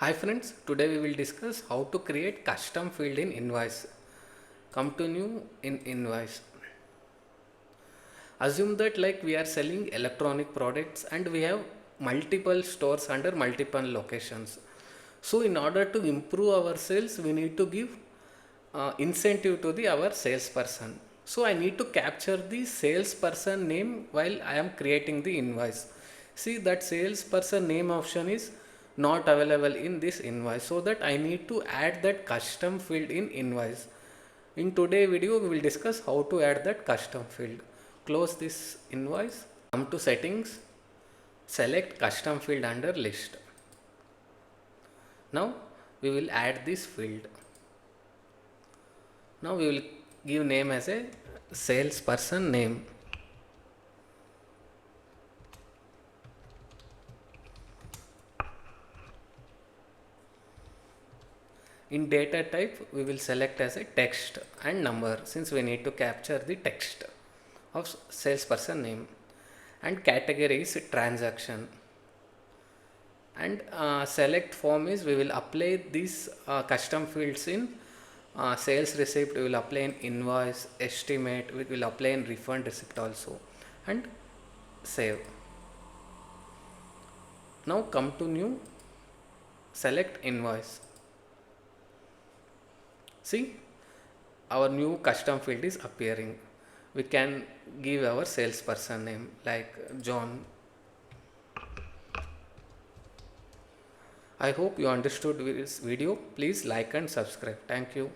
Hi friends, today we will discuss how to create custom field in invoice. Come to new in invoice. Assume that we are selling electronic products and we have multiple stores under multiple locations. So in order to improve our sales, we need to give incentive to our salesperson. So I need to capture the salesperson name while I am creating the invoice. See that salesperson name option is not available in this invoice, so that I need to add that custom field in invoice. In today's video we will discuss how to add that custom field. Close this invoice, come to settings, select custom field under list. Now we will add this field. Now we will give name as a salesperson name. In data type we will select as a text and number, since we need to capture the text of salesperson name. And category is transaction. And select form is we will apply these custom fields in sales receipt, we will apply in invoice, estimate, we will apply in refund receipt also, and save. Now come to new, select invoice. See, our new custom field is appearing. We can give our salesperson name like John. I hope you understood this video. Please like and subscribe. Thank you.